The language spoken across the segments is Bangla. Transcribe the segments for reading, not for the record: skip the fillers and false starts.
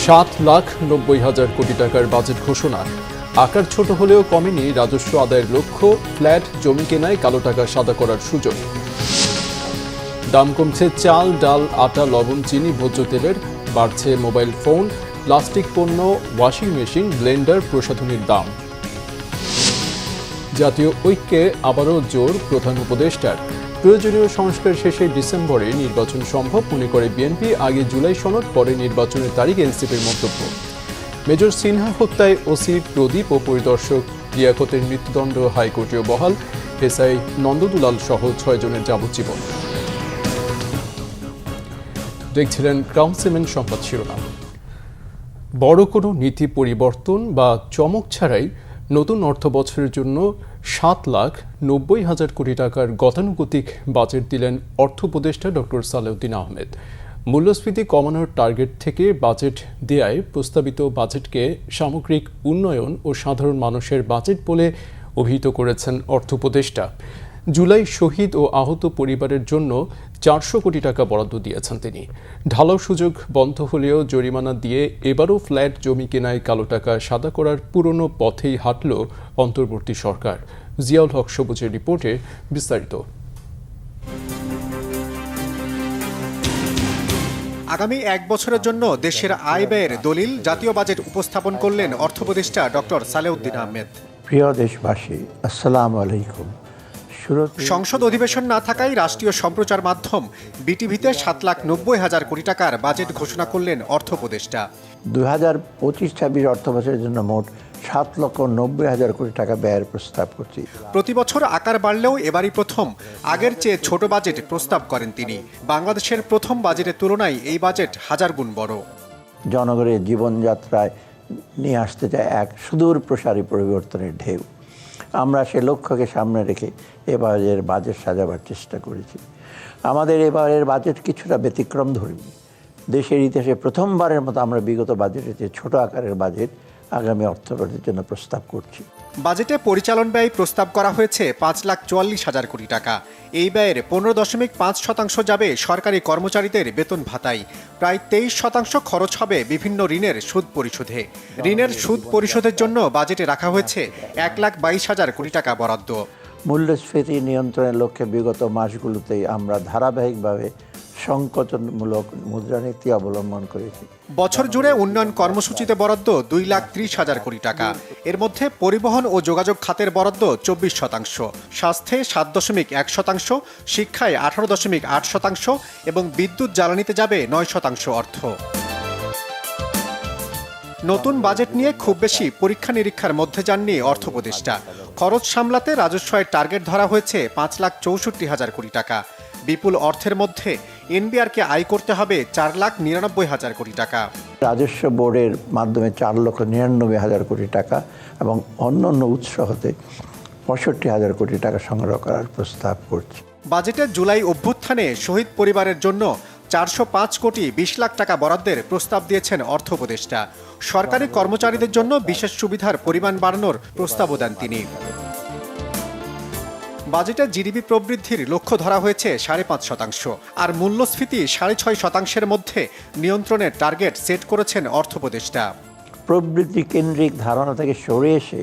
7,90,000 কোটি টাকার বাজেট ঘোষণা। আকার ছোট হলেও কমেনি রাজস্ব আদায়ের লক্ষ্য। ফ্ল্যাট জমি কেনায় কালো টাকা সাদা করার সুযোগ। দাম কমছে চাল, ডাল, আটা, লবণ, চিনি, ভোজ্য তেলের। বাড়ছে মোবাইল ফোন, প্লাস্টিক পণ্য, ওয়াশিং মেশিন, ব্লেন্ডার, প্রসাধনীর দাম। জাতীয় ঐক্যে আবারও জোর প্রধান উপদেষ্টার। প্রয়োজনীয় সংস্কার শেষে ডিসেম্বরে নির্বাচন সম্ভব মনে করে বিএনপি। আগে জুলাই সনদ, পরে নির্বাচনের তারিখ এনসিপির মন্তব্য। মেজর সিনহা হত্যায় ওসি প্রদীপ ও পরিদর্শক লিয়াকতের মৃত্যুদণ্ড হাইকোর্টেও বহাল। এসআই নন্দদুলাল সহ 6 জনের যাবজ্জীবন। দেখছিলেন ক্রাউন সিমেন্ট সংবাদ শিরোনাম। বড় কোনো নীতি পরিবর্তন বা চমক ছাড়াই নতুন অর্থ বছরের জন্য 7,90,000 কোটি টাকার গতানুগতিক বাজেট দিলেন অর্থ উপদেষ্টা ডক্টর সালেউদ্দিন আহমেদ। মূল্যস্ফীতি কমানোর টার্গেট থেকে বাজেট দেয়ায় প্রস্তাবিত বাজেটকে সামগ্রিক উন্নয়ন ও সাধারণ মানুষের বাজেট বলে অভিহিত করেছেন অর্থ উপদেষ্টা। জুলাই শহীদ ও আহত পরিবারের জন্য 400 কোটি টাকা বরাদ্দ দিয়েছেন তিনি। ঢালাও সুযোগ বন্ধ হলেও জরিমানা দিয়ে এবারও ফ্ল্যাট জমি কেনায় কালো টাকা সাদা করার পুরনো পথেই হাঁটল অন্তর্বর্তী সরকার। জিয়াউল হক সবুজের রিপোর্টে বিস্তারিত। আগামী 1 বছরের জন্য দেশের আয় ব্যয়ের দলিল জাতীয় বাজেট উপস্থাপন করলেন অর্থ উপদেষ্টা ডক্টর সালেউদ্দিন আহমেদ। প্রিয় দেশবাসী, আসসালামু আলাইকুম। সংসদ অধিবেশন না থাকায় রাষ্ট্রীয় সম্প্রচার মাধ্যম বিটিভিতে 7,90,000 কোটি টাকার বাজেট ঘোষণা করলেন অর্থ উপদেষ্টা। 2025-26 অর্থ বছরের জন্য মোট 7,90,000 কোটি টাকা ব্যয়ের প্রস্তাব করছি। প্রতি বছর আকার বাড়লেও এবারই প্রথম আগের চেয়ে ছোট বাজেট প্রস্তাব করেন তিনি। বাংলাদেশের প্রথম বাজেটের তুলনায় এই বাজেট 1000 গুণ বড়। জনগণের জীবনযাত্রায় নিয়ে আসতে চায় এক সুদূর প্রসারী পরিবর্তনের ঢেউ। আমরা সে লক্ষ্যকে সামনে রেখে এবারের বাজেট সাজাবার চেষ্টা করেছি। আমাদের এবারের বাজেট কিছুটা ব্যতিক্রম ধর্মী। দেশের ইতিহাসে প্রথমবারের মতো আমরা বিগত বাজেটের চেয়ে ছোট আকারের বাজেট আগামী অর্থবছরের জন্য প্রস্তাব করছি। বাজেটে পরিচালন ব্যয় প্রস্তাব করা হয়েছে 5,44,000 কোটি টাকা। এই ব্যয়ের 15.5% যাবে সরকারি কর্মচারীদের বেতন ভাতায়। প্রায় 23% খরচ হবে বিভিন্ন ঋণের সুদ পরিশোধে। ঋণের সুদ পরিশোধের জন্য বাজেটে রাখা হয়েছে 1,22,000 কোটি টাকা বরাদ্দ। মূল্যস্ফীতি নিয়ন্ত্রণের লক্ষ্যে বিগত মাসগুলোতেই আমরা ধারাবাহিকভাবে সংকোচনমূলক মুদ্রানীতি অবলম্বন করেছি। বছর জুড়ে উন্নয়ন কর্মসূচিতে বরাদ্দ 2,30,000 কোটি টাকা। এর মধ্যে পরিবহন ও যোগাযোগ খাতের বরাদ্দ 24%, স্বাস্থ্যে 7.1%, শিক্ষায় 18.8% এবং বিদ্যুৎ জ্বালানিতে যাবে 9% অর্থ। নতুন বাজেট নিয়ে খুব বেশি পরীক্ষা নিরীক্ষার মধ্যে যাননি অর্থ উপদেষ্টা। খরচ সামলাতে রাজস্ব আয়ের টার্গেট ধরা হয়েছে 5,64,000 কোটি টাকা। বিপুল অর্থের মধ্যে এনবিআরকে আয় করতে হবে 4,99,000 কোটি টাকা। রাজস্ব বোর্ডের মাধ্যমে 4,99,000 কোটি টাকা এবং অন্যান্য উৎস হতে 65,000 কোটি টাকা সংগ্রহ করার প্রস্তাব করছি। বাজেটে জুলাই অভ্যুত্থানে শহীদ পরিবারের জন্য 405 কোটি 20 লাখ টাকা বরাদ্দের প্রস্তাব দিয়েছেন অর্থ উপদেষ্টা। সরকারি কর্মচারীদের জন্য বিশেষ সুবিধার পরিমাণ বাড়ানোর প্রস্তাবও দেন তিনি। বাজেটে জিডিপি প্রবৃদ্ধির লক্ষ্য ধরা হয়েছে 5.5%, আর মূল্যস্ফীতি 6.5%-এর মধ্যে নিয়ন্ত্রণের টার্গেট সেট করেছেন অর্থ উপদেষ্টা। প্রবৃদ্ধি কেন্দ্রিক ধারণা থেকে সরে এসে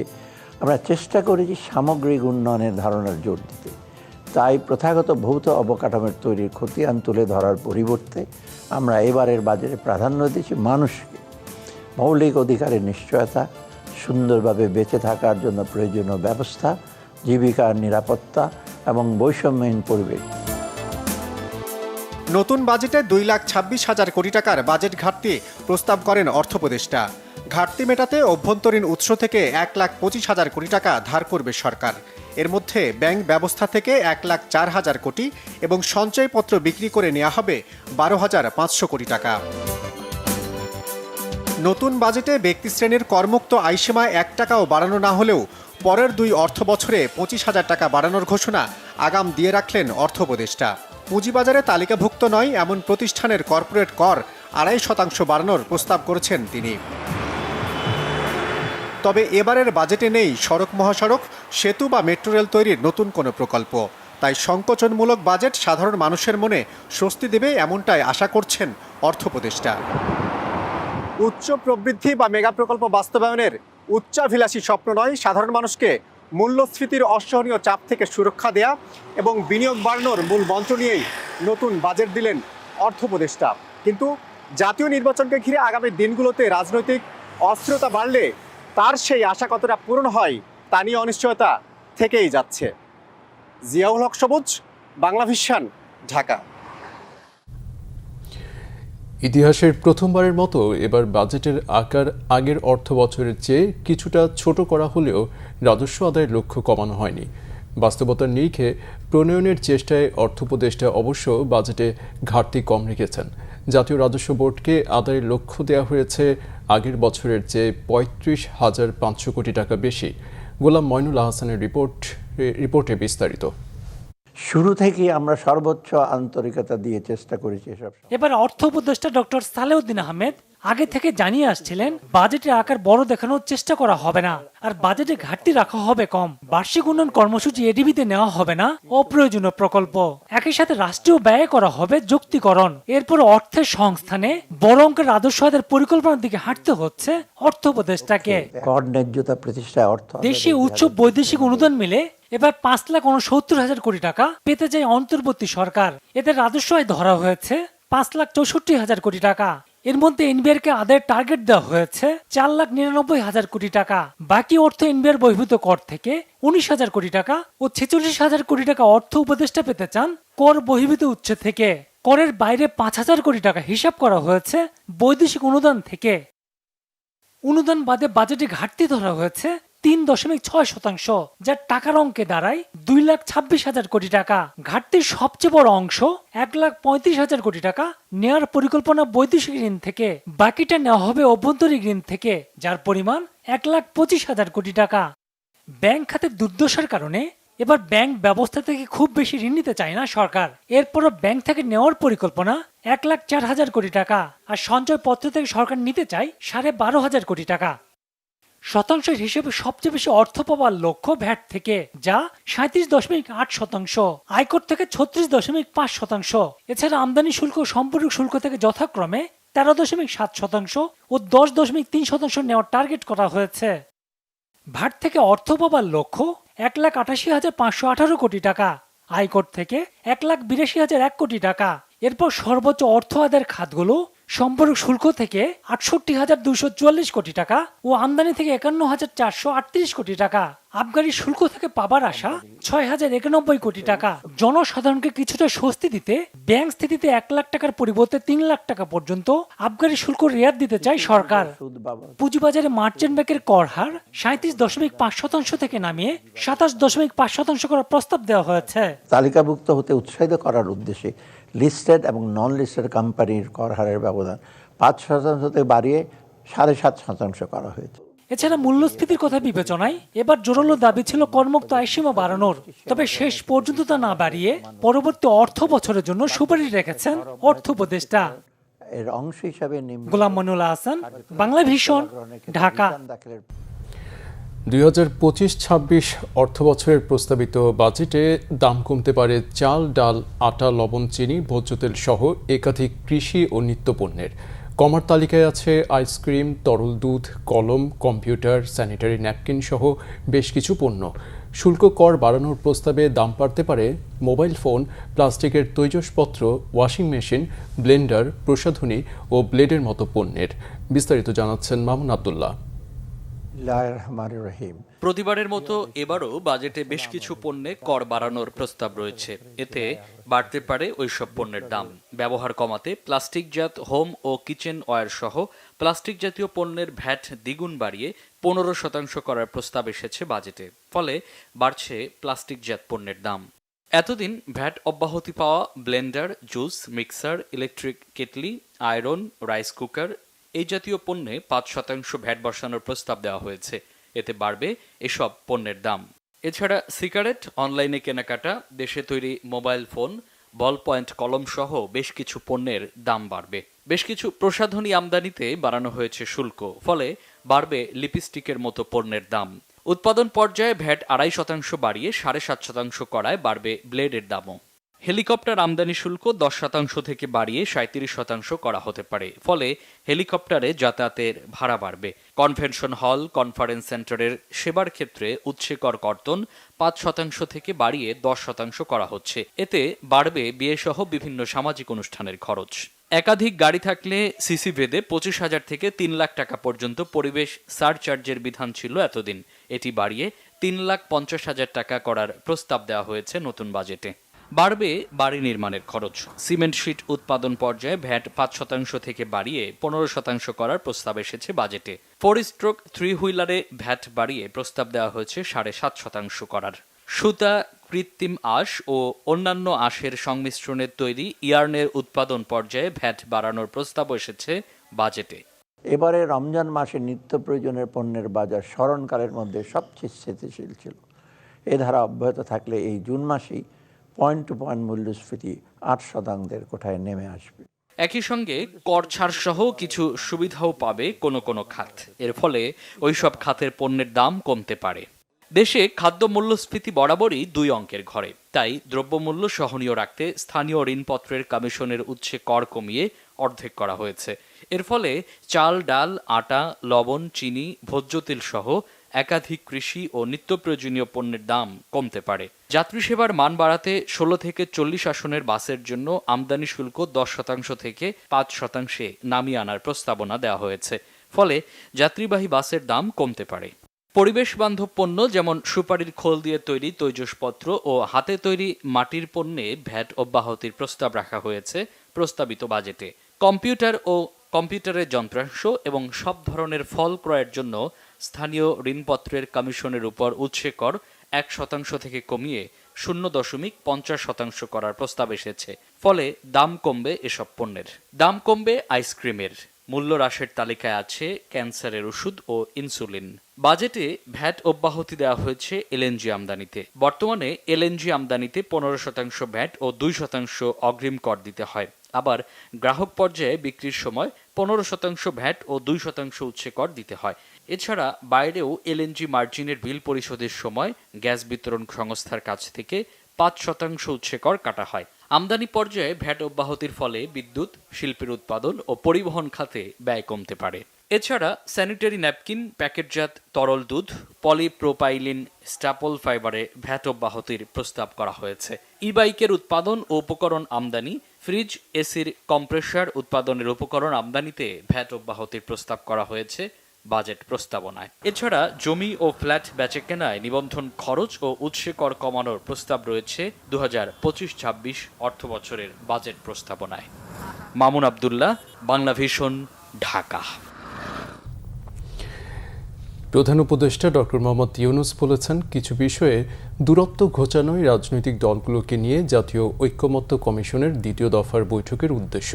আমরা চেষ্টা করেছি সামগ্রিক উন্নয়নের ধারণার জোর দিতে। তাই প্রথাগত ভৌত অবকাঠামোর তৈরির খতিয়ান তুলে ধরার পরিবর্তে আমরা এবারের বাজেটে প্রাধান্য দিয়েছি মানুষকে। মৌলিক অধিকারের নিশ্চয়তা, সুন্দরভাবে বেঁচে থাকার জন্য প্রয়োজনীয় ব্যবস্থা, জীবিকার নিরাপত্তা এবং বৈষম্যহীন পরিবেশ। নতুন বাজেটে 2,26,000 কোটি টাকার বাজেট ঘাটতি প্রস্তাব করেন অর্থ উপদেষ্টা। ঘাটতি মেটাতে অভ্যন্তরীণ উৎস থেকে 1,25,000 কোটি টাকা ধার করবে সরকার। এর মধ্যে ব্যাংক ব্যবস্থা থেকে 1,04,000 কোটি এবং সঞ্চয়পত্র বিক্রি করে নেওয়া হবে 12,500 কোটি টাকা। নতুন বাজেটে ব্যক্তি শ্রেণীর করমুক্ত আয়সীমা 1 টাকাও বাড়ানো না হলেও পরের 2 অর্থ বছরে 25,000 টাকা বাড়ানোর ঘোষণা আগাম দিয়ে রাখলেন অর্থ উপদেষ্টা। পুঁজিবাজারে তালিকাভুক্ত নয় এমন প্রতিষ্ঠানের কর্পোরেট কর 2.5% বাড়ানোর প্রস্তাব করেছেন তিনি। তবে এবারের বাজেটে নেই সড়ক, মহাসড়ক, সেতু বা মেট্রো রেল তৈরির নতুন কোনো প্রকল্প। তাই সংকোচনমূলক বাজেট সাধারণ মানুষের মনে স্বস্তি দেবে এমনটাই আশা করছেন অর্থ উপদেষ্টা। উচ্চ প্রবৃদ্ধি বা মেগা প্রকল্প বাস্তবায়নের উচ্চাভিলাষী স্বপ্ন নয়, সাধারণ মানুষকে মূল্যস্ফীতির অসহনীয় চাপ থেকে সুরক্ষা দেয়া এবং বিনিয়োগ বাড়ানোর মূল মন্ত্র নিয়েই নতুন বাজেট দিলেন অর্থ উপদেষ্টা। কিন্তু জাতীয় নির্বাচনকে ঘিরে আগামী দিনগুলোতে রাজনৈতিক অস্থিরতা বাড়লে তার সেই আশা কতটা পূরণ হয় তা নিয়ে অনিশ্চয়তা থেকেই যাচ্ছে। জিয়াউল হক সবুজ, বাংলা ভিশন, ঢাকা। ইতিহাসের প্রথমবারের মতো এবার বাজেটের আকার আগের অর্থ বছরের চেয়ে কিছুটা ছোট করা হলেও রাজস্ব আদায়ের লক্ষ্য কমানো হয়নি। বাস্তবতার নিরিখে প্রণয়নের চেষ্টায় অর্থ উপদেষ্টা অবশ্য বাজেটে ঘাটতি কম রেখেছেন। জাতীয় রাজস্ব বোর্ডকে আদায়ের লক্ষ্য দেওয়া হয়েছে আগের বছরের চেয়ে ৩৫,৫০০ কোটি টাকা বেশি। গোলাম মইনুল আহসানের রিপোর্টে বিস্তারিত। শুরু থেকেই আমরা সর্বোচ্চ আন্তরিকতা দিয়ে চেষ্টা করেছি এসব। এবার অর্থ উপদেষ্টা ডক্টর সালেউদ্দিন আহমেদ আগে থেকে জানিয়ে আসছিলেন বাজেটের আকার বড় দেখানোর চেষ্টা করা হবে না, আর বাজেটে ঘাটতি রাখা হবে কম। বার্ষিক উন্নয়ন কর্মসূচি এডিবিতে নেওয়া হবে না অপ্রয়োজনীয় প্রকল্প, একই সাথে রাষ্ট্রীয় ব্যয় করা হবে যুক্তিকরণ। এরপর অর্থের সংস্থানে বড় অঙ্কের রাজস্ব আদায়ের পরিকল্পনার দিকে হাঁটতে হচ্ছে অর্থ উপদেষ্টাকে। কর ন্যায্যতা প্রতিষ্ঠায় অর্থ দেশীয় উচ্চ বৈদেশিক অনুদান মিলে এবার ৫,৬৯,০০০ কোটি টাকা পেতে যায় অন্তর্বর্তী সরকার। এতে রাজস্ব আয় ধরা হয়েছে ৫,৬৪,০০০ কোটি টাকা। এর মধ্যে এনবিআর কে আদায়ের টার্গেট দেওয়া হয়েছে ৪,৯৯,০০০ কোটি টাকা। বাকি অর্থ এনবিআর বহির্ভূত কর থেকে ১৯,০০০ কোটি টাকা ও ৪৬,০০০ কোটি টাকা অর্থ উপদেষ্টা পেতে চান কর বহির্ভূত উৎস থেকে। করের বাইরে ৫,০০০ কোটি টাকা হিসাব করা হয়েছে বৈদেশিক অনুদান থেকে। অনুদান বাদে বাজেটে ঘাটতি ধরা হয়েছে ৩.৬%, যা টাকার অঙ্কে দাঁড়ায় ২,২৬,০০০ কোটি টাকা। ঘাটতির সবচেয়ে বড় অংশ ১,৩৫,০০০ কোটি টাকা নেওয়ার পরিকল্পনা বৈদেশিক ঋণ থেকে, বাকিটা নেওয়া হবে অভ্যন্তরীণ ঋণ থেকে, যার পরিমাণ ১,২৫,০০০ কোটি টাকা। ব্যাংক খাতের দুর্দশার কারণে এবার ব্যাংক ব্যবস্থা থেকে খুব বেশি ঋণ নিতে চায় না সরকার। এরপরও ব্যাংক থেকে নেওয়ার পরিকল্পনা ১,০৪,০০০ কোটি টাকা, আর সঞ্চয়পত্র থেকে সরকার নিতে চায় ১২,৫০০ কোটি টাকা। শতাংশের হিসেবে সবচেয়ে বেশি অর্থ পাওয়ার লক্ষ্য ভ্যাট থেকে, যা ৩৭.৮%, আয়কর থেকে ৩৬.৫%। এছাড়া আমদানি শুল্ক ও সম্পর্ক শুল্ক থেকে যথাক্রমে ১৩.৭% ও ১০.৩% নেওয়ার টার্গেট করা হয়েছে। ভ্যাট থেকে অর্থ পাওয়ার লক্ষ্য ১,৮৮,৫১৮ কোটি টাকা, আয়কর থেকে ১,৮২,০০১ কোটি টাকা। এরপর সর্বোচ্চ অর্থ আদায়ের খাতগুলো সম্পর্ক শুল্ক থেকে ৬৮,২৪৪ কোটি টাকা ও আমদানি থেকে ৫১,৪৩৮ কোটি টাকা। আবগারি শুল্ক থেকে পাবার আশা ৬,০৯১ কোটি টাকা। জনসাধারণকে কিছুটা স্বস্তি দিতে ব্যাংক স্থিতিতে ১ লাখ টাকার পরিবর্তে ৩ লাখ টাকা পর্যন্ত আবগারি শুল্ক রেয়াত দিতে চায় সরকার। পুঁজিবাজারে মার্চেন্ট ব্যাংকের কর হার ৩৭.৫% থেকে নামিয়ে ২৭.৫% করার প্রস্তাব দেওয়া হয়েছে। তালিকাভুক্ত হতে উৎসাহিত করার উদ্দেশ্যে লিস্টেড এবং নন লিস্টেড কোম্পানির কর হারের ব্যবধান ৫% থেকে বাড়িয়ে ৭.৫% করা হয়েছে। এছাড়া মূল্যস্ফীতির কথা বিবেচনায় এবার জোরালো দাবি ছিল করমুক্ত আয়সীমা বাড়ানোর, তবে শেষ পর্যন্ত তা না বাড়িয়ে পরবর্তী অর্থ বছরের জন্য সুপারিশ রেখেছেন অর্থ উপদেষ্টা। এর অংশ হিসাবে গোলাম মইনুল আহসান, বাংলা ভিশন, ঢাকা। ২০২৫-২৬ অর্থবছরের প্রস্তাবিত বাজেটে দাম কমতে পারে চাল, ডাল, আটা, লবণ, চিনি, ভোজ্য তেল সহ একাধিক কৃষি ও নিত্যপণ্যের। কমার তালিকায় আছে আইসক্রিম, তরল দুধ, কলম, কম্পিউটার, স্যানিটারি ন্যাপকিন সহ বেশ কিছু পণ্য। শুল্ক কর বাড়ানোর প্রস্তাবে দাম বাড়তে পারে মোবাইল ফোন, প্লাস্টিকের তৈজসপত্র, ওয়াশিং মেশিন, ব্লেন্ডার, প্রসাধনী ও ব্লেডের মতো পণ্যের। বিস্তারিত জানাচ্ছেন মামুন আব্দুল্লাহ। প্রতিবারের মতো এবারও বাজেটে বেশ কিছু পণ্যে কর বাড়ানোর প্রস্তাব রয়েছে। এতে বাড়তে পারে ওইসব পণ্যের দাম। ব্যবহার কমাতে প্লাস্টিকজাত হোম ও কিচেন ওয়্যার সহ প্লাস্টিক জাতীয় পণ্যের ভ্যাট দ্বিগুণ বাড়িয়ে ১৫% করার প্রস্তাব এসেছে বাজেটে। ফলে বাড়ছে প্লাস্টিকজাত পণ্যের দাম। এতদিন ভ্যাট অব্যাহতি পাওয়া Blender, juice mixer, electric kettle, iron, rice cooker এই জাতীয় পণ্যে ৫% ভ্যাট বসানোর প্রস্তাব দেওয়া হয়েছে। এতে বাড়বে এসব পণ্যের দাম। এছাড়া সিগারেট, অনলাইনে কেনাকাটা, দেশে তৈরি মোবাইল ফোন, বল পয়েন্ট কলম সহ বেশ কিছু পণ্যের দাম বাড়বে। বেশ কিছু প্রসাধনী আমদানিতে বাড়ানো হয়েছে শুল্ক, ফলে বাড়বে লিপস্টিকের মতো পণ্যের দাম। উৎপাদন পর্যায়ে ভ্যাট ২.৫% বাড়িয়ে ৭.৫% করায় বাড়বে ব্লেডের দামও। হেলিকপ্টার আমদানি শুল্ক 10% থেকে বাড়িয়ে 37% করা হতে পারে। ফলে হেলিকপ্টারে যাতায়াতের ভাড়া বাড়বে। কনভেনশন হল, কনফারেন্স সেন্টারের সেবার ক্ষেত্রে উৎসে কর কর্তন 5% থেকে বাড়িয়ে 10% করা হচ্ছে। এতে বাড়বে বিয়েসহ বিভিন্ন সামাজিক অনুষ্ঠানের খরচ। একাধিক গাড়ি থাকলে সিসি ভেদে 25,000 থেকে 3 লাখ টাকা পর্যন্ত পরিবেশ সারচার্জের বিধান ছিল এতদিন। এটি বাড়িয়ে 3,50,000 টাকা করার প্রস্তাব দেওয়া হয়েছে নতুন বাজেটে। বাড়বে বাড়ি নির্মাণের খরচ। সিমেন্ট শিট উৎপাদন পর্যায়ে ভ্যাট 5% থেকে বাড়িয়ে 15% করার প্রস্তাব এসেছে বাজেটে। 4/3 হুইলারে ভ্যাট বাড়িয়ে প্রস্তাব দেওয়া হয়েছে 7.5% করার। সুতা, কৃত্রিম আঁশ ও অন্যান্য আঁশের সংমিশ্রণের তৈরি ইয়ার্নের উৎপাদন পর্যায়ে ভ্যাট বাড়ানোর প্রস্তাব এসেছে বাজেটে। এবারে রমজান মাসে নিত্য প্রয়োজনের পণ্যের বাজার স্মরণকালের মধ্যে সবচেয়ে স্থিতিশীল ছিল। এ ধারা অব্যাহত থাকলে এই জুন মাসেই পয়েন্ট টু পয়েন্ট মূল্যস্ফীতি 8% কোঠায় নেমে আসবে। একই সঙ্গে কর ছাড় সহ কিছু সুবিধাও পাবে কোনো খাত। এর ফলে ওইসব খাতের পণ্যের দাম কমতে পারে। দেশে খাদ্য মূল্যস্ফীতি বরাবরই 2 অঙ্কের ঘরে। তাই দ্রব্যমূল্য সহনীয় রাখতে স্থানীয় ঋণপত্রের কমিশনের উৎসে কর কমিয়ে অর্ধেক করা হয়েছে। এর ফলে চাল, ডাল, আটা, লবণ, চিনি, ভোজ্য তেল সহ একাধিক কৃষি ও নিত্য প্রয়োজনীয় পণ্যের দাম কমতে পারে। যাত্রী সেবার মান বাড়াতে 16 থেকে 40 আসনের বাসের জন্য আমদানি শুল্ক 10% থেকে 5% নামিয়ে আনার প্রস্তাবনা দেওয়া হয়েছে। ফলে যাত্রীবাহী বাসের দাম কমতে পারে। পরিবেশ বান্ধব পণ্য যেমন সুপারির খোল দিয়ে তৈরি তৈজসপত্র ও হাতে তৈরি মাটির পণ্যে ভ্যাট অব্যাহতির প্রস্তাব রাখা হয়েছে প্রস্তাবিত বাজেটে। কম্পিউটার ও কম্পিউটারের যন্ত্রাংশ এবং সব ধরনের ফল ক্রয়ের জন্য স্থানীয় ঋণপত্রের কমিশনের উপর উৎসে কর 1% থেকে কমিয়ে 0.50% করার প্রস্তাব এসেছে। ফলে দাম কমবে এসব পণ্যের। দাম কমবে আইসক্রিমের। মূল্য হ্রাসের তালিকায় আছে ক্যান্সারের ওষুধ ও ইনসুলিন। বাজেটে ভ্যাট অব্যাহতি দেওয়া হয়েছে এলএনজি আমদানিতে। বর্তমানে এলএনজি আমদানিতে 15% ভ্যাট ও 2% অগ্রিম কর দিতে হয়। আবার গ্রাহক পর্যায়ে বিক্রির সময় 15% ভ্যাট ও 2% উৎসে কর দিতে হয়। এছাড়া বাইরেও এলএনজি মার্জিনের বিল পরিশোধের সময় গ্যাস বিতরণ সংস্থার কাছ থেকে 5% উৎসে কর কাটা হয়। আমদানি পর্যায়ে ভ্যাট অব্যাহতির ফলে বিদ্যুৎ, শিল্পের উৎপাদন ও পরিবহন খাতে ব্যয় কমতে পারে। এছাড়া স্যানিটারি ন্যাপকিন, প্যাকেটজাত তরল দুধ, পলিপ্রোপাইলিন, স্ট্যাপল ফাইবারে ভ্যাট অব্যাহতির প্রস্তাব করা হয়েছে। ই বাইকের উৎপাদন ও উপকরণ আমদানি, ফ্রিজ, এসির কম্প্রেসার উৎপাদনের উপকরণ আমদানিতে ভ্যাট অব্যাহতির প্রস্তাব করা হয়েছে বাজেট প্রস্তাবনায়। এছাড়া জমি ও ফ্ল্যাট বেচাকেনায় নিবন্ধন খরচ ও উৎসে কর কমানোর প্রস্তাব রয়েছে 2025-26 অর্থবছরের বাজেট প্রস্তাবনায়। মামুন আব্দুল্লাহ, বাংলা ভিশন, ঢাকা। প্রধান উপদেষ্টা ডক্টর মোহাম্মদ ইউনূস বলেছেন, কিছু বিষয়ে দূরত্ব ঘোচানোই রাজনৈতিক দলগুলোকে নিয়ে জাতীয় ঐকমত্য কমিশনের 2য় দফার বৈঠকের উদ্দেশ্য।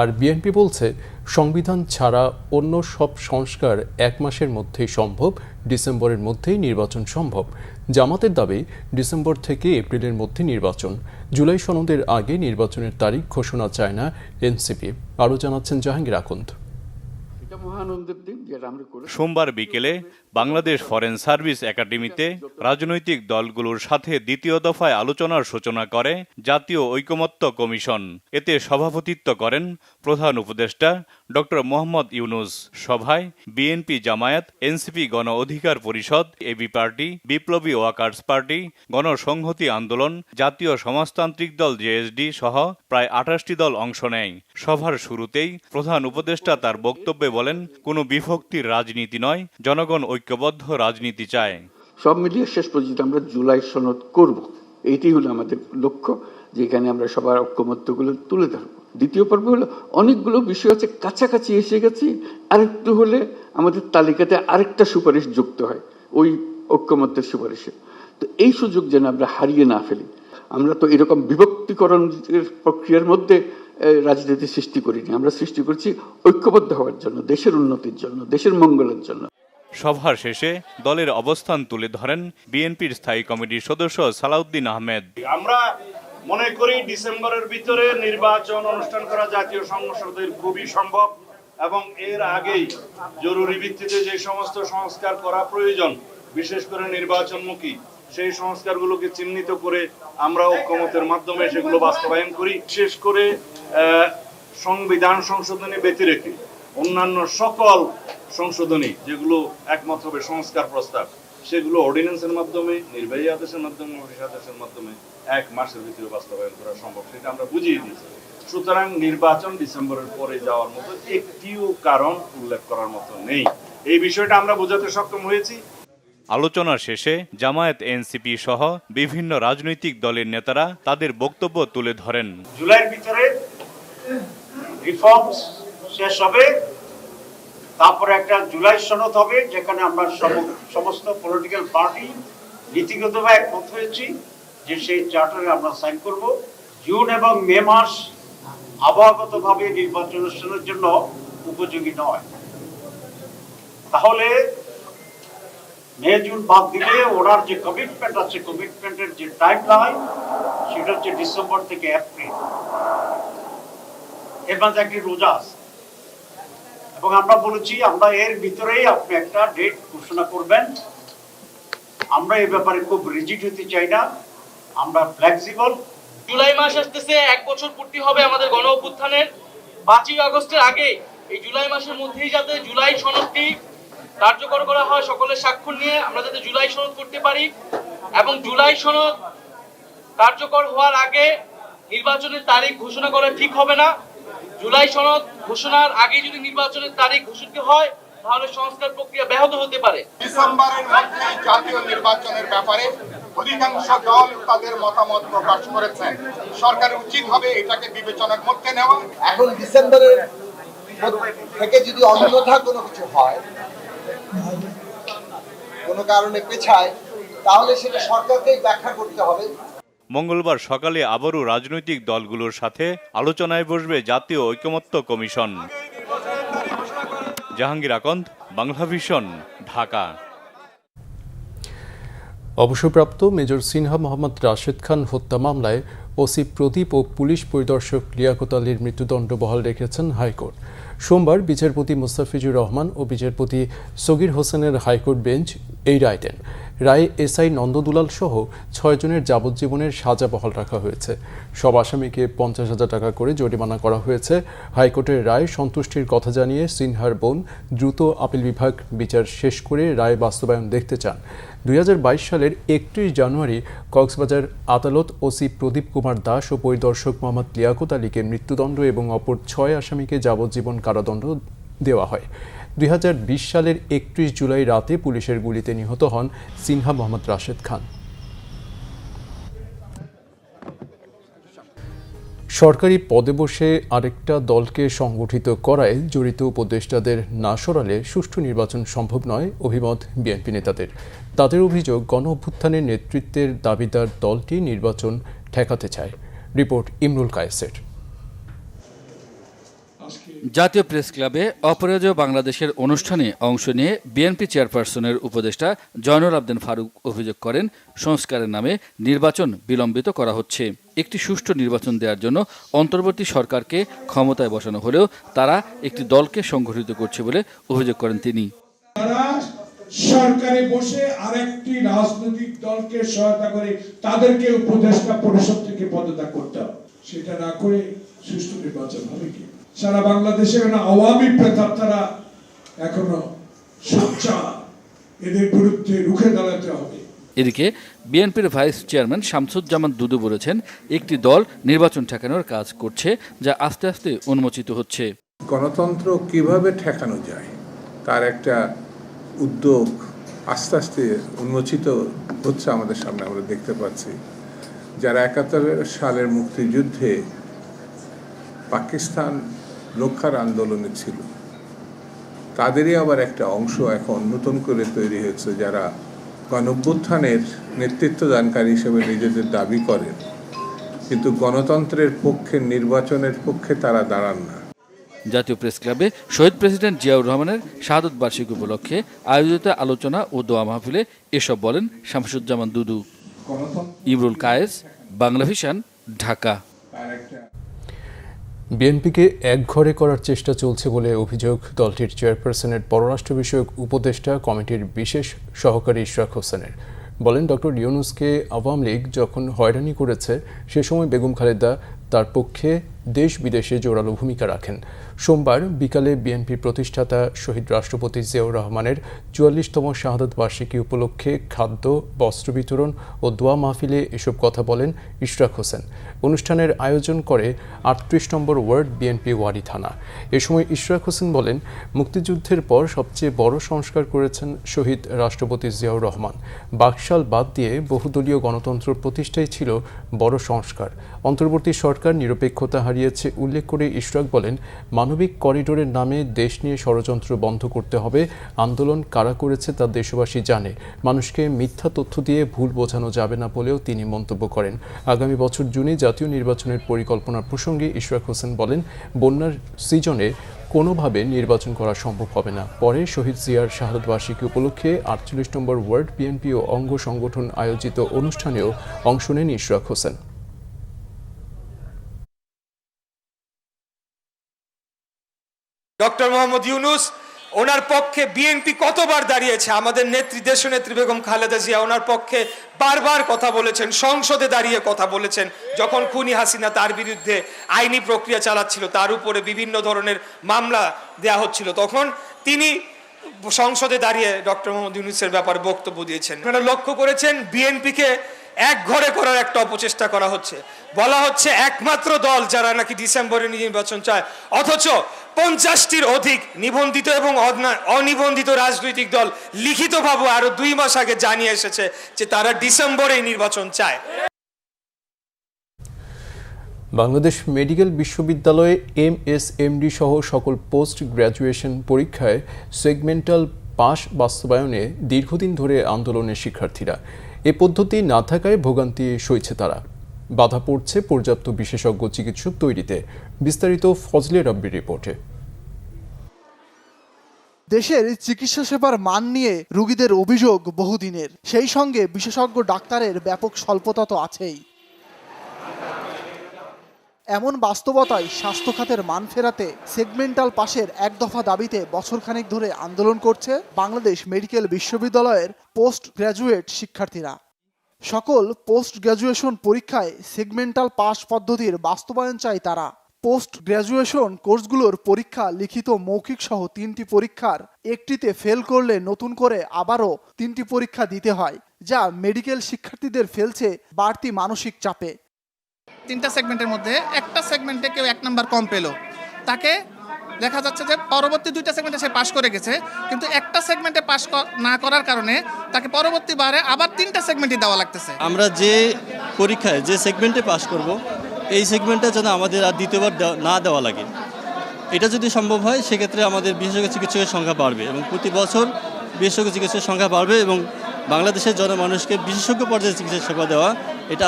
আর বিএনপি বলছে, সংবিধান ছাড়া অন্য সব সংস্কার 1 মাসের মধ্যেই সম্ভব, ডিসেম্বরের মধ্যেই নির্বাচন সম্ভব। জামাতের দাবি, ডিসেম্বর থেকে এপ্রিলের মধ্যে নির্বাচন। জুলাই সনদের আগে নির্বাচনের তারিখ ঘোষণা চায় না এনসিপি। আরও জানাচ্ছেন জাহাঙ্গীর আখন্দ। সোমবার বিকেলে বাংলাদেশ ফরেন সার্ভিস একাডেমিতে রাজনৈতিক দলগুলোর সাথে 2য় দফায় আলোচনার সূচনা করে জাতীয় ঐকমত্য কমিশন। এতে সভাপতিত্ব করেন প্রধান উপদেষ্টা ডক্টর মোহাম্মদ ইউনূস। সভায় বিএনপি, জামায়াত, এনসিপি, গণ অধিকার পরিষদ, এবি পার্টি, বিপ্লবী ওয়ার্কার্স পার্টি, গণসংহতি আন্দোলন, জাতীয় সমাজতান্ত্রিক দল জেএসডি সহ প্রায় 28টি দল অংশ নেয়। সভার শুরুতেই প্রধান উপদেষ্টা তার বক্তব্যে বলেন, কোনো বিভক্তির রাজনীতি নয়, জনগণ ঐক্যবদ্ধ রাজনীতি চায়। সব মিলিয়ে শেষ পর্যন্ত আমরা জুলাই সনদ করব, এইটাই হলো আমাদের লক্ষ্য, যেখানে আমরা সবার ঐক্যমত্যগুলো তুলে ধরব। দ্বিতীয় পর্ব হলো অনেকগুলো বিষয় আছে কাছাকাছি এসে গেছি, আরেকটু হলে আমাদের তালিকাতে আরেকটা সুপারিশ যুক্ত হয় ওই ঐক্যমত্যের সুপারিশে। তো এই সুযোগ যেন আমরা হারিয়ে না ফেলি। আমরা তো এরকম বিভক্তিকরণের প্রক্রিয়ার মধ্যে রাজনীতি সৃষ্টি করিনি, আমরা সৃষ্টি করছি ঐক্যবদ্ধ হওয়ার জন্য, দেশের উন্নতির জন্য, দেশের মঙ্গলের জন্য। সভার শেষে দলের অবস্থান তুলে ধরেন বিএনপির স্থায়ী কমিটির সদস্য সালাউদ্দিন আহমেদ। আমরা মনে করি ডিসেম্বরের ভিতরে নির্বাচন অনুষ্ঠান করা জাতীয় সংসদের খুবই সম্ভব এবং এর আগেই জরুরি ভিত্তিতে যে সমস্ত সংস্কার করা প্রয়োজন, বিশেষ করে নির্বাচনমুখী, সেই সংস্কারগুলোকে চিহ্নিত করে আমরা ঐক্যমতের মাধ্যমে সেগুলো বাস্তবায়ন করি। বিশেষ করে সংবিধান সংশোধনী ব্যতি রেখে অন্যান্য সকল সংশোধনী যেগুলো একমত হবে সংস্কার প্রস্তাব, সেগুলো অর্ডিন্যান্সের মাধ্যমে, নির্বাহী আদেশের মাধ্যমে, অফিস আদেশের মাধ্যমে 1 মাসের ভিতরে বাস্তবায়ন করা সম্ভব, সেটা আমরা বুঝিয়ে দিয়েছি। সুতরাং নির্বাচন ডিসেম্বরের পরে যাওয়ার মতো একটিও কারণ উল্লেখ করার মতো নেই। এই বিষয়টা আমরা বোঝাতে সক্ষম হয়েছি। আলোচনা শেষে জামায়াত, এনসিপি সহ বিভিন্ন রাজনৈতিক দলের নেতারা তাদের বক্তব্য তুলে ধরেন। জুলাইয়ের ভিতরে রিফর্মস শেষ হবে, তারপরে একটা জুলাই সনদ হবে যেখানে আমরা সমস্ত পলিটিক্যাল পার্টি নীতিগতভাবে একমত হয়েছি যে সেই চার্টারে আমরা সাইন করব। জুন এবং মে মাস আবহাওয়াগতভাবে নির্বাচন অনুষ্ঠানের জন্য উপযোগী নয়, তাহলে মে জুন বাদ দিলে ওনার যে কমিটমেন্ট আছে, কমিটমেন্টের যে টাইম লাইন সেটা হচ্ছে ডিসেম্বর থেকে এপ্রিল, এর মাঝে একটি রোজা আছে এবং আমরা বলেছি আমরা এর ভিতরেই আপনি একটা ডেট ঘোষণা করবেন। আমরা এই ব্যাপারে খুব রিজিড হতে চাই না, আমরা ফ্লেক্সিবল। জুলাই মাস আসতেছে, 1 বছর পূর্তি হবে আমাদের গণ অভ্যুত্থানের। 5ই আগস্টের আগে এই জুলাই মাসের মধ্যেই যাতে জুলাই সনদটি কার্যকর করা হয়, সকলের স্বাক্ষর নিয়ে আমরা যাতে জুলাই সনদ করতে পারি, এবং জুলাই সনদ কার্যকর হওয়ার আগে নির্বাচনের তারিখ ঘোষণা করা ঠিক হবে না। জুলাই সনদ ঘোষণার আগে যদি নির্বাচনের তারিখ ঘোষিত হয় তাহলে সংস্কার প্রক্রিয়া ব্যাহত হতে পারে। ডিসেম্বরের মধ্যে জাতীয় নির্বাচনের ব্যাপারে অধিকাংশ দল তাদের মতামত প্রকাশ করেছেন। সরকারের উচিত হবে এটাকে বিবেচনার মধ্যে নেওয়া। এখন ডিসেম্বরের থেকে যদি অন্যথা কোনো কিছু হয়, কোনো কারণে পেছায়, তাহলে সেটা সরকারকেই ব্যাখ্যা করতে হবে। মঙ্গলবার সকালে আবারও রাজনৈতিক দলগুলোর সাথে আলোচনায় বসবে জাতীয় ঐকমত্য কমিশন। জাহাঙ্গীর আকন্দ, বাংলাভিশন, ঢাকা। অবসরপ্রাপ্ত মেজর সিনহা মোহাম্মদ রাশেদ খান হত্যা মামলায় ওসি প্রদীপ ও পুলিশ পরিদর্শক লিয়াকত আলীর মৃত্যুদণ্ড বহাল রেখেছেন হাইকোর্ট। সোমবার বিচারপতি মুস্তাফিজুর রহমান ও বিচারপতি সগির হোসেনের হাইকোর্ট বেঞ্চ এই রায় দেন। রায়ে এসআই নন্দদুলাল সহ 6 জনের যাবজ্জীবনের সাজা বহাল রাখা হয়েছে। সব আসামিকে 50,000 টাকা করে জরিমানা করা হয়েছে। হাইকোর্টের রায় সন্তুষ্টির কথা জানিয়ে সিনহার বোন দ্রুত আপিল বিভাগ বিচার শেষ করে রায় বাস্তবায়ন দেখতে চান। 2022 সালের 31 জানুয়ারি কক্সবাজার আদালত ওসি প্রদীপ কুমার দাস ও পরিদর্শক মোহাম্মদ লিয়াকত আলীকে মৃত্যুদণ্ড এবং অপর 6 আসামিকে যাবজ্জীবন কারাদণ্ড দেওয়া হয়। 2020 সালের 31 জুলাই রাতে পুলিশের গুলিতে নিহত হন সিনহা মোহাম্মদ রাশেদ খান। সরকারি পদে বসে আরেকটা দলকে সংগঠিত করায় জড়িত উপদেষ্টাদের না সরালে সুষ্ঠু নির্বাচন সম্ভব নয় অভিমত বিএনপি নেতাদের। তাদের অভিযোগ, গণ অভ্যুত্থানের নেতৃত্বের দাবিদার দলটি নির্বাচন ঠেকাতে চায়। রিপোর্ট ইমরুল কায়েসের। জাতীয় প্রেস ক্লাবে অপরাজেয় বাংলাদেশের অনুষ্ঠানে অংশ নিয়ে বিএনপি চেয়ারপারসনের উপদেষ্টা জয়নুল আবদিন ফারুক অভিযোগ করেন, সংস্কারের নামে নির্বাচন বিলম্বিত করা হচ্ছে। একটি সুষ্ঠু নির্বাচন দেওয়ার জন্য অন্তর্বর্তী সরকারকে ক্ষমতায় বসানো হলেও তারা একটি দলকে সংগঠিত করছে বলে অভিযোগ করেন তিনি। তারা সরকারে বসে আরেকটি রাজনৈতিক দলকে সহায়তা করে তাদেরকে উপদেষ্টা পরিষদ থেকে পদত্যাগ করতে হবে। সেটা না করে সুষ্ঠু নির্বাচন হবে কি? সারা বাংলাদেশে আওয়ামী প্রেতাত্মারা এখনো সোচ্চার, এদের বিরুদ্ধে রুখে দাঁড়াতে হবে। এদিকে বিএনপির ভাইস চেয়ারম্যান শামসুজ্জামান দুদু বলেছেন, একটি দল নির্বাচন ঠেকানোর কাজ করছে যা আস্তে আস্তে উন্মোচিত হচ্ছে। গণতন্ত্র কিভাবে ঠেকানো যায় তার একটা উদ্যোগ আস্তে আস্তে উন্মোচিত হচ্ছে আমাদের সামনে। আমরা দেখতে পাচ্ছি যারা 71 সালের মুক্তিযুদ্ধে পাকিস্তান রক্ষার আন্দোলনে ছিল, তাদেরই আবার একটা অংশ এখন নতুন করে তৈরি হয়েছে যারা গণঅভ্যুত্থানের নেতৃত্বদানকারী হিসেবে নিজেদের দাবি করেন, কিন্তু গণতন্ত্রের পক্ষে, নির্বাচনের পক্ষে তারা দাঁড়ান না। জাতীয় প্রেস ক্লাবে শহীদ প্রেসিডেন্ট জিয়াউর রহমানের শাহাদত বার্ষিকী উপলক্ষে আয়োজিত আলোচনা ও দোয়া মাহফিলে এসব বলেন শামসুজ্জামান দুদু। ইমরুল কায়েস, বাংলাভিশন, ঢাকা। বিএনপিকে একঘরে করার চেষ্টা চলছে বলে অভিযোগ দলটির চেয়ারপারসনের পররাষ্ট্র বিষয়ক উপদেষ্টা কমিটির বিশেষ সহকারী ইশরাক হোসেনের। বলেন, ডক্টর ইউনূসকে আওয়ামী লীগ যখন হয়রানি করেছে সে সময় বেগম খালেদা তার পক্ষে দেশ বিদেশে জোরালো ভূমিকা রাখেন। সোমবার বিকালে বিএনপি প্রতিষ্ঠাতা শহীদ রাষ্ট্রপতি জিয়াউর রহমানের ৪৪তম শাহাদাত বার্ষিকী উপলক্ষে খাদ্য, বস্ত্র বিতরণ ও দোয়া মাহফিলে এসব কথা বলেন ইশরাক হোসেন। অনুষ্ঠানের আয়োজন করে ৩৮ নম্বর ওয়ার্ড বিএনপি ওয়ারী থানা। এ সময় ইশরাক হোসেন বলেন, মুক্তিযুদ্ধের পর সবচেয়ে বড় সংস্কার করেছেন শহীদ রাষ্ট্রপতি জিয়াউর রহমান। বাকশাল বাদ দিয়ে বহুদলীয় গণতন্ত্র প্রতিষ্ঠাই ছিল বড় সংস্কার। অন্তর্বর্তী সরকার নিরপেক্ষতা হারিয়েছে উল্লেখ করে ইশরাক বলেন, মানবিক করিডোরের নামে দেশ নিয়ে ষড়যন্ত্র বন্ধ করতে হবে। আন্দোলন কারা করেছে তা দেশবাসী জানে। মানুষকে মিথ্যা তথ্য দিয়ে ভুল বোঝানো যাবে না বলেও তিনি মন্তব্য করেন। আগামী বছর জুনে জাতীয় নির্বাচনের পরিকল্পনা প্রসঙ্গে ইশরাক হোসেন বলেন, বন্যার সিজনে কোনোভাবে নির্বাচন করা সম্ভব হবে না। পরে শহীদ জিয়ার শাহাদাত বার্ষিকী উপলক্ষে ৪৮ নম্বর ওয়ার্ড বিএনপি ও অঙ্গ সংগঠন আয়োজিত অনুষ্ঠানেও অংশ নেন ইশরাক হোসেন। ডক্টর মোহাম্মদ ইউনূস, ওনার পক্ষে বিএনপি কতবার দাঁড়িয়েছে। আমাদের নেত্রী, দেশনেত্রী বেগম খালেদা জিয়া ওনার পক্ষে বারবার কথা বলেছেন, সংসদে দাঁড়িয়ে কথা বলেছেন। যখন খুনি হাসিনা তার বিরুদ্ধে আইনি প্রক্রিয়া চালাচ্ছিল, তার উপরে বিভিন্ন ধরনের মামলা দেয়া হচ্ছিল, তখন তিনি সংসদে দাঁড়িয়ে ডক্টর মোহাম্মদ ইউনূসের ব্যাপারে বক্তব্য দিয়েছেন। আপনারা লক্ষ্য করেছেন বিএনপিকে এক ঘরে করার একটা অপচেষ্টা করা হচ্ছে। বলা হচ্ছে একমাত্র দল যারা নাকি ডিসেম্বরে নির্বাচন চায়, অথচ 50টির অধিক নিবন্ধিত এবং অনিবন্ধিত রাজনৈতিক দল লিখিতভাবে আরো 2 মাস আগে জানিয়ে এসেছে যে তারা ডিসেম্বরেই নির্বাচন চায়। বাংলাদেশ মেডিকেল বিশ্ববিদ্যালয়ে MSMD সহ সকল পোস্ট গ্র্যাজুয়েশন পরীক্ষায় সেগমেন্টাল পাস বাস্তবায়নে দীর্ঘদিন ধরে আন্দোলনের শিক্ষার্থীরা। এ পদ্ধতি না থাকায় ভোগান্তি সইছে তারা। বাধা পড়ছে পর্যাপ্ত বিশেষজ্ঞ চিকিৎসক তৈরিতে। বিস্তারিত ফজলে রাব্বির রিপোর্টে। দেশের চিকিৎসা সেবার মান নিয়ে রোগীদের অভিযোগ বহুদিনের, সেই সঙ্গে বিশেষজ্ঞ ডাক্তারের ব্যাপক স্বল্পতা তো আছেই। এমন বাস্তবতায় স্বাস্থ্য খাতের মান ফেরাতে সেগমেন্টাল পাশের এক দফা দাবিতে বছরখানেক ধরে আন্দোলন করছে বাংলাদেশ মেডিকেল বিশ্ববিদ্যালয়ের পোস্ট গ্র্যাজুয়েট শিক্ষার্থীরা। সকল পোস্ট গ্র্যাজুয়েশন পরীক্ষায় সেগমেন্টাল পাস পদ্ধতির বাস্তবায়ন চায় তারা। পোস্ট গ্র্যাজুয়েশন কোর্সগুলোর পরীক্ষা লিখিত, মৌখিক সহ 3টি পরীক্ষার একটিতে ফেল করলে নতুন করে আবারও 3টি পরীক্ষা দিতে হয়, যা মেডিকেল শিক্ষার্থীদের ফেলছে বাড়তি মানসিক চাপে। 3টা সেগমেন্টের মধ্যে একটা সেগমেন্টে কেউ 1 নাম্বার কম পেল, তাকে দেখা যাচ্ছে যে পরবর্তী 2টা সেগমেন্টে সে পাশ করে গেছে, কিন্তু একটা সেগমেন্টে পাশ না করার কারণে তাকে পরবর্তীবারে আবার 3টা সেগমেন্টই দেওয়া লাগতেছে। আমরা যে পরীক্ষায় যে সেগমেন্টে পাশ করব, এই সেগমেন্টটা যেন আমাদের আর দ্বিতীয়বার না দেওয়া লাগে। এটা যদি সম্ভব হয় সেক্ষেত্রে আমাদের বিশেষজ্ঞ চিকিৎসকের সংখ্যা বাড়বে এবং প্রতি বছর বিশেষজ্ঞ চিকিৎসকের সংখ্যা বাড়বে এবং বাংলাদেশের জনমানুষকে বিশেষজ্ঞ পর্যায়ে চিকিৎসা সেবা দেওয়া এটা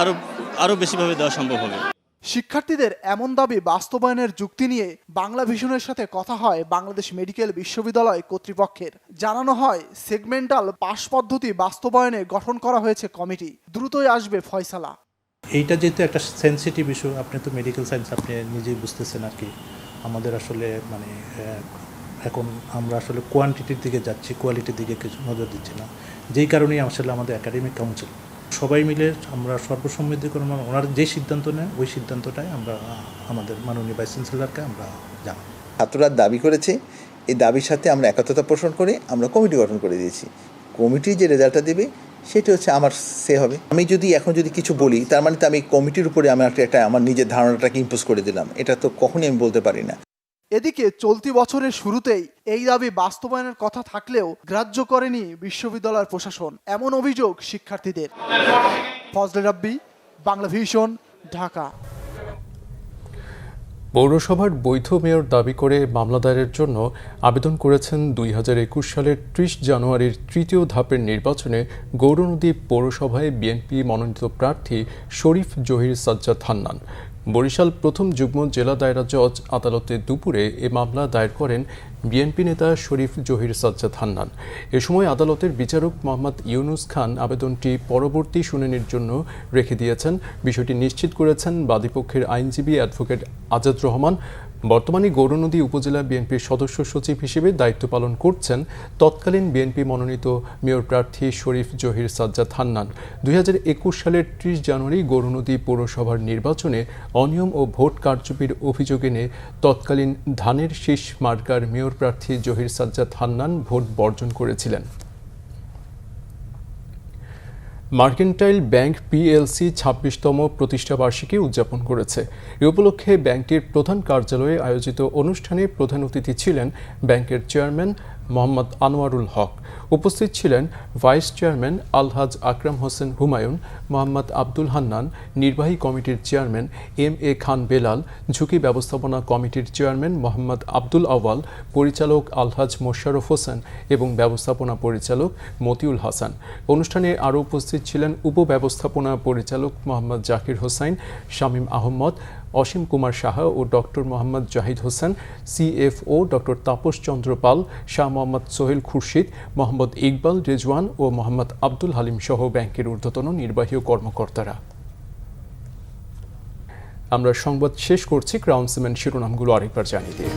আরও বেশিভাবে দেওয়া সম্ভব হবে। শিক্ষার্থীদের এমন দাবি বাস্তবায়নের যুক্তি নিয়ে বাংলা ভিশনের সাথে কথা হয় বাংলাদেশ মেডিকেল বিশ্ববিদ্যালয় কর্তৃপক্ষের। জানানো হয় সেগমেন্টাল পাস পদ্ধতি বাস্তবায়নে গঠন করা হয়েছে কমিটি, দ্রুতই আসবে ফয়সালা। এইটা যেহেতু একটা সেন্সিটিভ ইস্যু, আপনি তো মেডিকেল সায়েন্স আপনি নিজেই বুঝতেছেন আর কি। আমাদের আসলে এখন আমরা আসলে কোয়ান্টিটির দিকে যাচ্ছি, কোয়ালিটির দিকে কিছু নজর দিচ্ছি না। যেই কারণেই আসলে আমাদের একাডেমিক কাউন্সিল সবাই মিলে আমরা সর্বসম্মতিক্রমে ওনার যে সিদ্ধান্ত নেয় ওই সিদ্ধান্তটাই আমরা আমাদের মাননীয় ভাইস চ্যান্সেলরকে আমরা জানাই। ছাত্ররা দাবি করেছে, এই দাবির সাথে আমরা একত্রতা পোষণ করে আমরা কমিটি গঠন করে দিয়েছি। কমিটি যে রেজাল্টটা দেবে সেটা হচ্ছে আমার সে হবে। আমি যদি এখন কিছু বলি, তার মানে তো আমি কমিটির উপরে আমি একটা আমার নিজের ধারণাটাকে ইম্পোজ করে দিলাম, এটা তো কখনই আমি বলতে পারি না। এদিকে চলতি বছরের শুরুতেই এই দাবি বাস্তবায়নের কথা থাকলেও গ্রাহ্য করেনি বিশ্ববিদ্যালয়ের প্রশাসন, এমন অভিযোগ শিক্ষার্থীদের। ফজলে রাব্বি, বাংলা ভিশন, ঢাকা। পৌরসভার বৈধ মেয়র দাবি করে মামলা দায়েরের জন্য আবেদন করেছেন 2021 সালের 30 জানুয়ারির তৃতীয় ধাপের নির্বাচনে গৌরনদী পৌরসভায় বিএনপি মনোনীত প্রার্থী শরীফ জহির সাজ্জাদ হান্নান। বরিশাল প্রথম যুগ্ম জেলা দায়রা জজ আদালতে দুপুরে এ মামলা দায়ের করেন বিএনপি নেতা শরীফ জহির সাজ্জাদ হান্নান। এ সময় আদালতের বিচারক মোহাম্মদ ইউনুস খান আবেদনটি পরবর্তী শুনানির জন্য রেখে দিয়েছেন। বিষয়টি নিশ্চিত করেছেন বাদীপক্ষের আইনজীবী অ্যাডভোকেট আজাদ রহমান। বর্তমানে গৌরনদী উপজেলা বিএনপির সদস্য সচিব হিসেবে দায়িত্ব পালন করছেন তৎকালীন বিএনপি মনোনীত মেয়র প্রার্থী শরীফ জহির সাজ্জাদ হান্নান। 2021 সালের 30 জানুয়ারি গৌরনদী পৌরসভার নির্বাচনে অনিয়ম ও ভোট কারচুপির অভিযোগ এনে তৎকালীন ধানের শীষ মার্কার মেয়র প্রার্থী জহির সাজ্জাদ হান্নান ভোট বর্জন করেছিলেন। মার্কেন্টাইল ব্যাংক পিএলসি 26তম প্রতিষ্ঠাবার্ষিকী উদযাপন করেছে। এ উপলক্ষে ব্যাংকটির প্রধান কার্যালয়ে আয়োজিত অনুষ্ঠানে প্রধান অতিথি ছিলেন ব্যাংকের চেয়ারম্যান মোহাম্মদ আনোয়ারুল হক। উপস্থিত ছিলেন ভাইস চেয়ারম্যান আলহাজ আকরাম হোসেন হুমায়ুন, মোহাম্মদ আব্দুল হান্নান, নির্বাহী কমিটির চেয়ারম্যান এম.এ. খান বেলাল, ঝুঁকি ব্যবস্থাপনা কমিটির চেয়ারম্যান মোহাম্মদ আব্দুল আওয়াল, পরিচালক আলহাজ মোশাররফ হোসেন এবং ব্যবস্থাপনা পরিচালক মতিউল হাসান। অনুষ্ঠানে আরও উপস্থিত ছিলেন উপব্যবস্থাপনা পরিচালক মোহাম্মদ জাকির হোসাইন, শামীম আহমদ, অসীম কুমার সাহা ও doctor Mohammad Zahid Hossain, CFO doctor Tapas Chandra Pal, Shah Mohammad Sohel Khurshid, Mohammad Iqbal Rezwan ও মোহাম্মদ আব্দুল হালিম সহ ব্যাংকের ঊর্ধ্বতন নির্বাহী ও কর্মকর্তারা। আমরা সংবাদ শেষ করছি ক্রাউন সিমেন্ট শিরোনামগুলো আরেকবার জানিয়ে দিয়ে।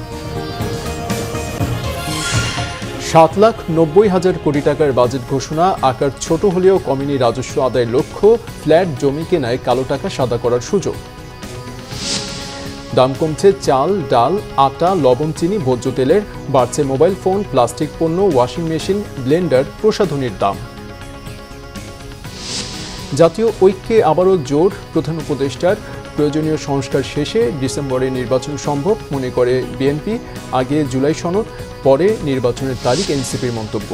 7,90,000 কোটি টাকার বাজেট ঘোষণা, আকার ছোট হলেও কমেনি রাজস্ব আদায়ের লক্ষ্য, ফ্ল্যাট জমি কেনায় কালো টাকা সাদা করার সুযোগ। দাম কমছে চাল, ডাল, আটা, লবণ, চিনি, ভোজ্য তেলের, বাড়ছে মোবাইল ফোন, প্লাস্টিক পণ্য, ওয়াশিং মেশিন, ব্লেন্ডার, প্রসাধনীর দাম। জাতীয় ঐক্যে আবারও জোর, প্রধান উপদেষ্টার প্রয়োজনীয় সংস্কার শেষে ডিসেম্বরে নির্বাচন সম্ভব মনে করে বিএনপি, আগে জুলাই সনদ, পরে নির্বাচনের তারিখ এনসিপির মন্তব্য।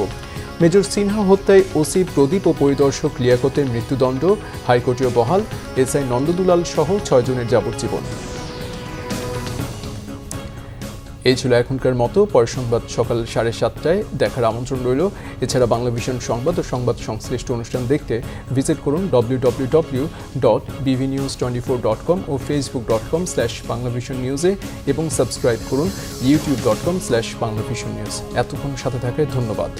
মেজর সিনহা হত্যায় ওসি প্রদীপ ও পরিদর্শক লিয়াকতের মৃত্যুদণ্ড, হাইকোর্টেও বহাল, এসআই নন্দদুলাল সহ 6 জনের যাবজ্জীবন। এই ছিল এখনকার মতো। পরের সংবাদ সকাল 7:30টায় দেখার আমন্ত্রণ রইল। এছাড়া বাংলা ভিশন সংবাদ ও সংবাদ সংশ্লিষ্ট অনুষ্ঠান দেখতে ভিজিট করুন www.bvnews24.com ও facebook.com/banglavisionnews-এ এবং সাবস্ক্রাইব করুন youtube.com/banglavisionnews। এতক্ষণ সাথে থাকায় ধন্যবাদ।